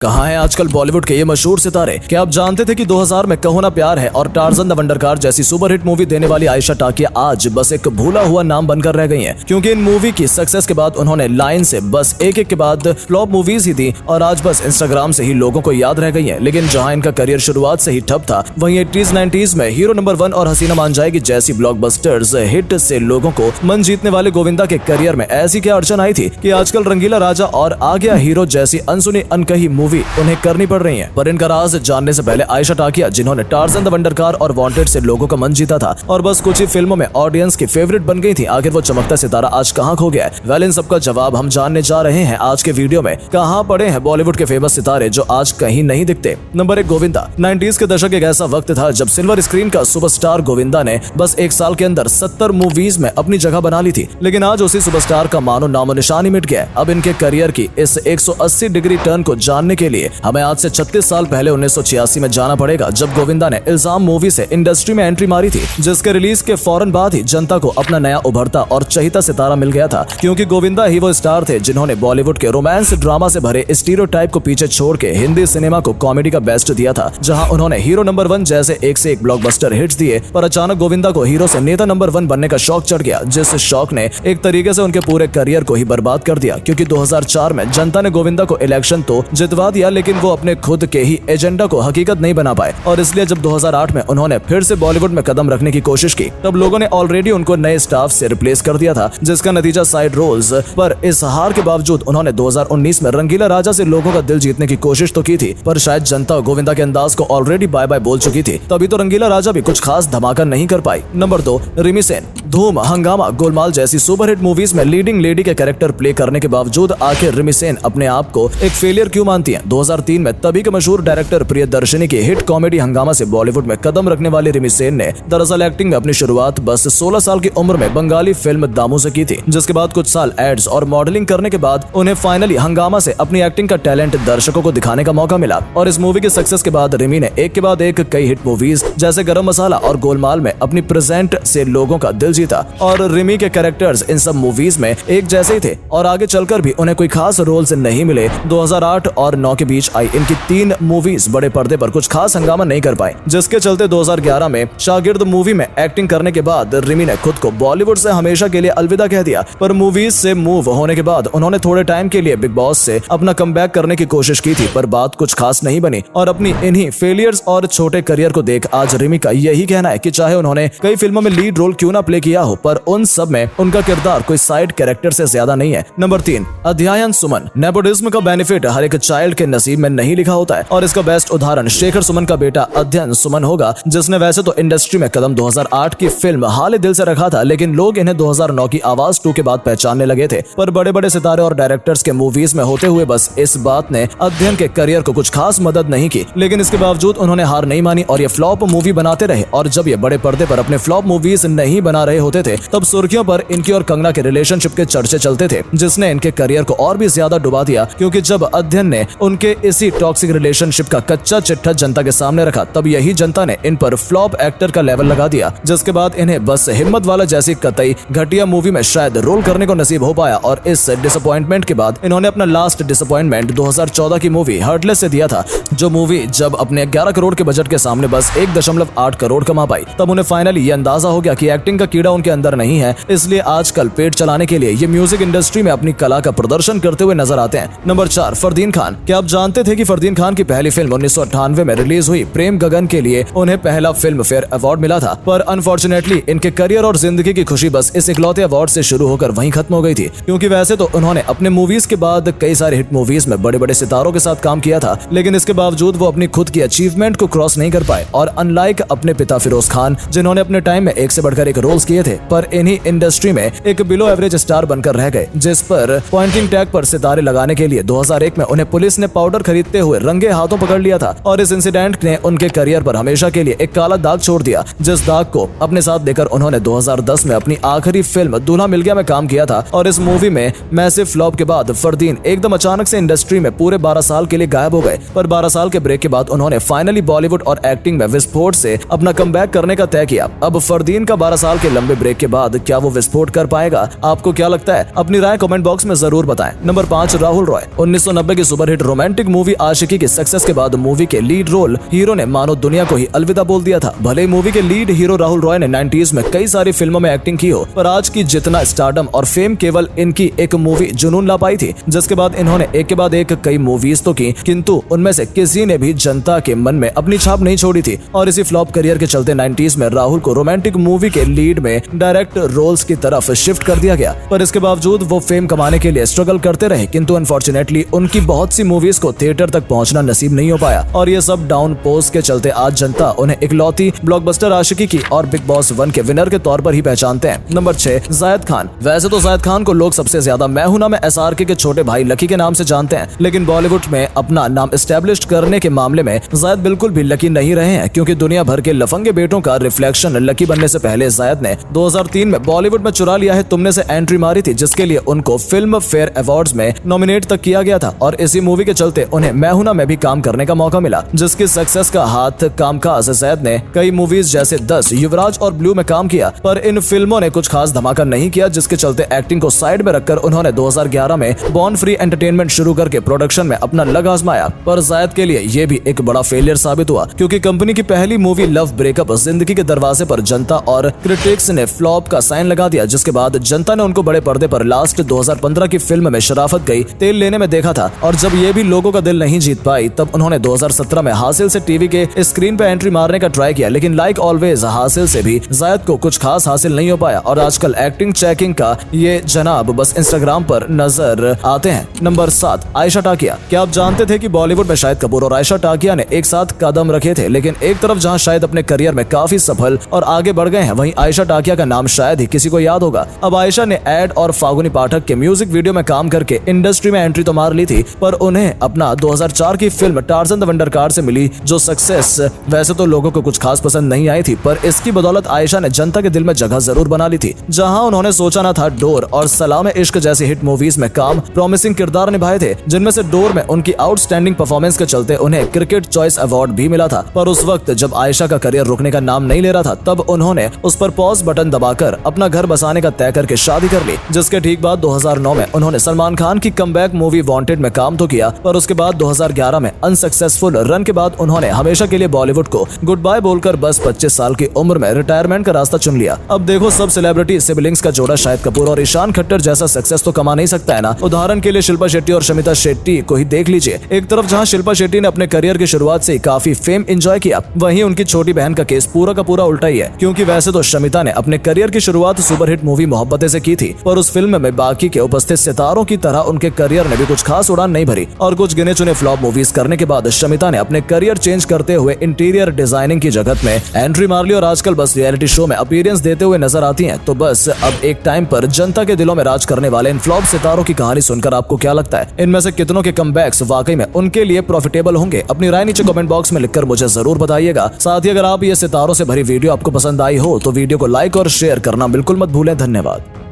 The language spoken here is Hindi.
कहाँ है आजकल बॉलीवुड के ये मशहूर सितारे? क्या आप जानते थे कि 2000 में कहो ना प्यार है और टार्जन द वंडर कार जैसी सुपरहिट मूवी देने वाली आयशा टाकिया आज बस एक भूला हुआ नाम बनकर रह गई हैं? क्योंकि इन मूवी की सक्सेस के बाद उन्होंने लाइन से बस एक के बाद फ्लॉप मूवीज ही दी और आज बस इंस्टाग्राम से ही लोगों को याद रह गई है। लेकिन जहाँ इनका करियर शुरुआत से ही ठप था, वहीं 80s 90s में हीरो नंबर 1 और हसीना मान जाएगी जैसी ब्लॉकबस्टर्स हिट से लोगों को मन जीतने वाले गोविंदा के करियर में ऐसी क्या अड़चन आई थी कि आजकल रंगीला राजा और आ गया हीरो जैसी अनसुनी अनकही मूवी उन्हें करनी पड़ रही है। पर इनका राज जानने से पहले आयशा टाकिया, जिन्होंने टार्जन द वंडर कार और वांटेड से लोगों का मन जीता था और बस कुछ ही फिल्मों में ऑडियंस की फेवरेट बन गई थी, आखिर वो चमकता सितारा आज कहाँ खो गया है? वेल, इन सबका जवाब हम जानने जा रहे हैं आज के वीडियो में। कहाँ पड़े हैं बॉलीवुड के फेमस सितारे जो आज कहीं नहीं दिखते? नंबर 1, गोविंदा। 90s के दशक एक ऐसा वक्त था जब सिल्वर स्क्रीन का सुपरस्टार गोविंदा ने बस एक साल के अंदर 70 मूवीज में अपनी जगह बना ली थी। लेकिन आज उसी सुपरस्टार का मानो नामो निशान ही मिट गया है। अब इनके करियर की इस 180 डिग्री टर्न को जानने के लिए हमें आज से 36 साल पहले 1986 में जाना पड़ेगा, जब गोविंदा ने इल्जाम मूवी से इंडस्ट्री में एंट्री मारी थी, जिसके रिलीज के फौरन बाद ही जनता को अपना नया उभरता और चहीता सितारा मिल गया था। क्योंकि गोविंदा ही वो स्टार थे जिन्होंने बॉलीवुड के रोमांस ड्रामा से भरे स्टीरियोटाइप को पीछे छोड़ के हिंदी सिनेमा को कॉमेडी का बेस्ट दिया था। जहां उन्होंने हीरो नंबर 1 जैसे एक से एक ब्लॉकबस्टर हिट्स दिए, पर अचानक गोविंदा को हीरो से नेता नंबर 1 बनने का शौक चढ़ गया, जिस शौक ने एक तरीके से उनके पूरे करियर को ही बर्बाद कर दिया। क्योंकि 2004 में जनता ने गोविंदा को इलेक्शन तो जितवा दिया, लेकिन वो अपने खुद के ही एजेंडा को हकीकत नहीं बना पाए और इसलिए जब 2008 में उन्होंने फिर से बॉलीवुड में कदम रखने की कोशिश की, तब लोगों ने ऑलरेडी उनको नए स्टाफ से रिप्लेस कर दिया था, जिसका नतीजा साइड रोल्स। पर इस हार के बावजूद उन्होंने 2019 में रंगीला राजा से लोगों का दिल जीतने की कोशिश तो की थी, पर शायद जनता गोविंदा के अंदाज को ऑलरेडी बाय बाय बोल चुकी थी, तभी तो रंगीला राजा भी कुछ खास धमाका नहीं कर पाई। नंबर 2, रिमी सेन। धूम, हंगामा, गोलमाल जैसी सुपरहिट मूवीज में लीडिंग लेडी के कैरेक्टर प्ले करने के बावजूद आखिर रिमी सेन अपने आप को एक फेलियर क्यों मानती है? 2003 में तभी के मशहूर डायरेक्टर प्रियदर्शनी की हिट कॉमेडी हंगामा से बॉलीवुड में कदम रखने वाली रिमी सेन ने दरअसल एक्टिंग में अपनी शुरुआत बस 16 साल की उम्र में बंगाली फिल्म दामू से की थी, जिसके बाद कुछ साल एड्स और मॉडलिंग करने के बाद उन्हें फाइनली हंगामा से अपनी एक्टिंग का टैलेंट दर्शकों को दिखाने का मौका मिला। और इस मूवी के सक्सेस के बाद रिमी ने एक के बाद एक कई हिट मूवीज जैसे गरम मसाला और गोलमाल में अपनी प्रेजेंट से लोगों का दिल जीता। और रिमी के कैरेक्टर्स इन सब मूवीज में एक जैसे ही थे और आगे चलकर भी उन्हें कोई खास रोल्स नहीं मिले। 2008 और 9 के बीच आई इनकी 3 मूवीज बड़े पर्दे पर कुछ खास हंगामा नहीं कर पाई, जिसके चलते 2011 में शागिर्द मूवी में एक्टिंग करने के बाद रिमी ने खुद को बॉलीवुड से हमेशा के लिए अलविदा कह दिया। पर मूवीज से मूव होने के बाद उन्होंने थोड़े टाइम के लिए बिग बॉस से अपना कमबैक करने की कोशिश की थी, पर बात कुछ खास नहीं बनी। और अपनी इन्हीं फेलियर्स और छोटे करियर को देख आज रिमी का यही कहना है कि चाहे उन्होंने कई फिल्मों में लीड रोल क्यों ना प्ले किया हो, पर उन सब में उनका किरदार कोई साइड कैरेक्टर से ज्यादा नहीं है। नंबर 3, अध्ययन सुमन। नेपोटिज्म का बेनिफिट हर एक चाइल्ड के नसीब में नहीं लिखा होता है और इसका बेस्ट उदाहरण शेखर सुमन का बेटा अध्ययन सुमन होगा, जिसने वैसे तो इंडस्ट्री में कदम 2008 की फिल्म हाल दिल से रखा था, लेकिन लोग इन्हें 2009 की आवाज 2 के बाद पहचानने लगे थे। पर बड़े बड़े सितारे और डायरेक्टर्स के मूवीज में होते हुए बस इस बात ने अध्ययन के करियर को कुछ खास मदद नहीं की, लेकिन इसके बावजूद उन्होंने हार नहीं मानी और ये फ्लॉप मूवी बनाते रहे। और जब ये बड़े पर्दे पर अपने फ्लॉप मूवीज नहीं बना रहे होते थे, तब सुर्खियों पर इनकी और कंगना के रिलेशनशिप के चर्चे चलते थे, जिसने इनके करियर को और भी ज्यादा डुबा दिया। क्योंकि जब अध्ययन ने उनके इसी टॉक्सिक रिलेशनशिप का कच्चा चिट्ठा जनता के सामने रखा, तब यही जनता ने इन पर फ्लॉप एक्टर का लेवल लगा दिया, जिसके बाद इन्हें बस हिम्मत वाला जैसी कतई घटिया मूवी में शायद रोल करने को नसीब हो पाया। और इस डिसअपॉइंटमेंट के बाद इन्होंने अपना लास्ट डिसअपॉइंटमेंट 2014 की मूवी हार्टलेस से दिया था, जो मूवी जब अपने 11 करोड़ के बजट के सामने बस 1.8 करोड़ कमा पाई, तब उन्हें फाइनली ये अंदाजा हो गया कि एक्टिंग का कीड़ा उनके अंदर नहीं है, इसलिए आजकल पेट चलाने के लिए ये म्यूजिक इंडस्ट्री में अपनी कला का प्रदर्शन करते हुए नजर आते हैं। नंबर 4, फरदीन खान। क्या आप जानते थे कि फरदीन खान की पहली फिल्म 1998 में रिलीज हुई प्रेम गगन के लिए उन्हें पहला फिल्म फेयर अवार्ड मिला था? पर अनफॉर्चुनेटली इनके करियर और जिंदगी की खुशी बस इस इकलौते अवार्ड से शुरू होकर वहीं खत्म हो गई थी। क्योंकि वैसे तो उन्होंने अपने मूवीज के बाद कई सारे हिट मूवीज में बड़े बड़े सितारों के साथ काम किया था, लेकिन इसके बावजूद वो अपनी खुद की अचीवमेंट को क्रॉस नहीं कर पाए। और अनलाइक अपने पिता फिरोज खान, जिन्होंने अपने टाइम में एक से बढ़कर एक रोल्स किए थे, पर इन्हीं इंडस्ट्री में एक बिलो एवरेज स्टार बनकर रह गए, जिस पर पॉइंटिंग टैग पर सितारे लगाने के लिए 2001 में उन्हें पुलिस ने पाउडर खरीदते हुए रंगे हाथों पकड़ लिया था। और इस इंसिडेंट ने उनके करियर पर हमेशा के लिए एक काला दाग छोड़ दिया, जिस दाग को अपने साथ लेकर उन्होंने 2010 में अपनी आखिरी फिल्म दूल्हा मिल गया में काम किया था। और इस मूवी में मैसिव फ्लॉप के बाद फरदीन एकदम अचानक से इंडस्ट्री में पूरे 12 साल के लिए गायब हो गए। पर 12 साल के ब्रेक के बाद उन्होंने फाइनली बॉलीवुड और एक्टिंग में विस्फोट से अपना कमबैक करने का तय किया। अब फरदीन का 12 साल के लंबे ब्रेक के बाद क्या वो विस्फोट कर पाएगा? आपको क्या लगता है? अपनी राय कमेंट बॉक्स में जरूर बताएं। नंबर 5, राहुल रॉय। 1990 की सुपरहिट रोमांटिक मूवी आशिकी की सक्सेस के बाद मूवी के लीड रोल हीरो ने मानो दुनिया को ही अलविदा बोल दिया था। भले ही मूवी के लीड हीरो राहुल रॉय ने 90s में कई सारी फिल्मों में एक्टिंग की हो, पर आज की जितना स्टारडम और फेम केवल इनकी एक मूवी जुनून ला पाई थी, जिसके बाद इन्होंने एक के बाद एक कई मूवीज तो की, किंतु उनमें से किसी ने भी जनता के मन में अपनी छाप नहीं छोड़ी थी। और इसी फ्लॉप करियर के चलते 90s में राहुल को रोमांटिक मूवी के लीड में डायरेक्ट रोल्स की तरफ शिफ्ट कर दिया गया। पर इसके बावजूद वो फेम कमाने के लिए स्ट्रगल करते रहे, किंतु अनफॉर्चुनेटली उनकी बहुत सी मूवीज को थिएटर तक पहुंचना नसीब नहीं हो पाया। और ये सब डाउन पोस्ट के चलते आज जनता उन्हें इकलौती ब्लॉकबस्टर आशिकी की और बिग बॉस 1 के विनर के तौर पर ही पहचानते हैं। नंबर 6, जायद खान। वैसे तो जायद खान को लोग सबसे ज्यादा मैं हूं ना में SRK के छोटे भाई लकी के नाम से जानते हैं, लेकिन बॉलीवुड में अपना नाम एस्टेब्लिश करने के मामले में जायद बिल्कुल भी लकी नहीं रहे हैं, क्योंकि दुनिया भर के लफंगे बेटों का रिफ्लेक्शन लकी बनने से पहले जायद ने 2003 में बॉलीवुड में चुरा लिया है तुमने से एंट्री मारी थी, जिसके लिए उनको फिल्म फेयर अवार्ड्स में नॉमिनेट तक किया गया था। और इसी मूवी के चलते उन्हें मैं हूं ना में भी काम करने का मौका मिला, जिसकी सक्सेस का हाथ कामकाज जायद ने कई मूवीज जैसे 10, युवराज और ब्लू में काम किया, पर इन फिल्मों ने कुछ खास धमाका नहीं किया, जिसके चलते एक्टिंग को साइड में रखकर उन्होंने 2011 में बॉर्न फ्री एंटरटेनमेंट शुरू करके प्रोडक्शन में अपना लग आजमाया। पर जायद के लिए ये भी एक बड़ा फेलियर साबित हुआ, क्योंकि कंपनी की पहली मूवी लव ब्रेकअप जिंदगी के दरवाजे पर जनता और क्रिटिक्स ने फ्लॉप का साइन लगा दिया, जिसके बाद जनता ने उनको बड़े पर्दे पर लास्ट 2015 की फिल्म में शराफत गई तेल लेने में देखा था। और जब ये भी लोगों का दिल नहीं जीत पाई, तब उन्होंने 2017 में हासिल से टीवी के स्क्रीन पे एंट्री मारने का ट्राई किया, लेकिन लाइक ऑलवेज हासिल से भी जायद को कुछ खास हासिल नहीं हो पाया। और आजकल एक्टिंग चेकिंग का ये जनाब बस इंस्टाग्राम पर नजर आते हैं। नंबर 7, आयशा टाकिया। क्या आप जानते थे कि बॉलीवुड में शाहिद कपूर और आयशा टाकिया ने एक साथ कदम रखे थे, लेकिन एक तरफ जहां शायद अपने करियर में काफी सफल और आगे बढ़ गए हैं, वहीं आयशा टाकिया का नाम शायद ही किसी को याद होगा। अब आयशा ने एड और फागुनी पाठक के म्यूजिक वीडियो में काम करके इंडस्ट्री में एंट्री तो मार ली थी, पर उन्हें अपना 2004 की film Tarzan the wonder car से मिली जो सक्सेस वैसे तो लोगों को कुछ खास पसंद नहीं आई थी, पर इसकी बदौलत आयशा ने जनता के दिल में जगह जरूर बना ली थी। जहां उन्होंने सोचा ना था, डोर और सलाम इश्क जैसी हिट मूवीज में काम प्रॉमिसिंग किरदार निभाए थे, जिनमें से डोर में उनकी आउटस्टैंडिंग परफॉर्मेंस के चलते उन्हें क्रिकेट चॉइस अवार्ड भी मिला था। पर उस वक्त जब आयशा का करियर रुकने का नाम नहीं ले रहा था, तब उन्होंने उस पर पॉज बटन दबाकर अपना घर बसाने का तय करके शादी कर ली, जिसके ठीक बाद 2009 में उन्होंने सलमान खान की कमबैक मूवी वांटेड में काम तो किया, पर उसके बाद 2011 में अनसक्सेसफुल रन के बाद उन्होंने हमेशा के लिए बॉलीवुड को गुड बाय बोलकर बस 25 साल की उम्र में रिटायरमेंट का रास्ता चुन लिया। अब देखो, सब सेलिब्रिटी सिबलिंग्स का जोड़ा शाहिद कपूर और ईशान खट्टर जैसा सक्सेस तो कमा नहीं सकता है ना। उदाहरण के लिए शिल्पा शेट्टी और शमिता शेट्टी को ही देख लीजिए। एक तरफ जहां शिल्पा शेट्टी ने अपने करियर की शुरुआत से काफी फेम एंजॉय किया, वहीं उनकी छोटी बहन का केस पूरा का पूरा उल्टा ही है, क्योंकि वैसे तो शमिता ने अपने करियर की शुरुआत सुपरहिट मूवी मोहब्बतें से की थी, पर उस फिल्म में बाकी के उपस्थित सितारों की तरह उनके करियर ने भी कुछ खास उड़ान नहीं भरी, और कुछ गिने चुने फ्लॉप मूवीज करने के बाद शमिता ने अपने करियर चेंज करते हुए इंटीरियर डिजाइनिंग की जगत में एंट्री मार ली और आजकल बस रियलिटी शो में अपीयरेंस देते हुए नजर आती हैं। तो बस अब एक टाइम पर जनता के दिलों में राज करने वाले इन फ्लॉप सितारों की कहानी सुनकर आपको क्या लगता है? इनमें से कितनों के कमबैक्स वाकई में उनके लिए प्रॉफिटेबल होंगे? अपनी राय नीचे कमेंट बॉक्स में लिखकर मुझे जरूर बताइएगा। साथ ही अगर आप ये सितारों से भरी वीडियो आपको पसंद आई हो तो वीडियो को लाइक और शेयर करना बिल्कुल मत भूलें। धन्यवाद।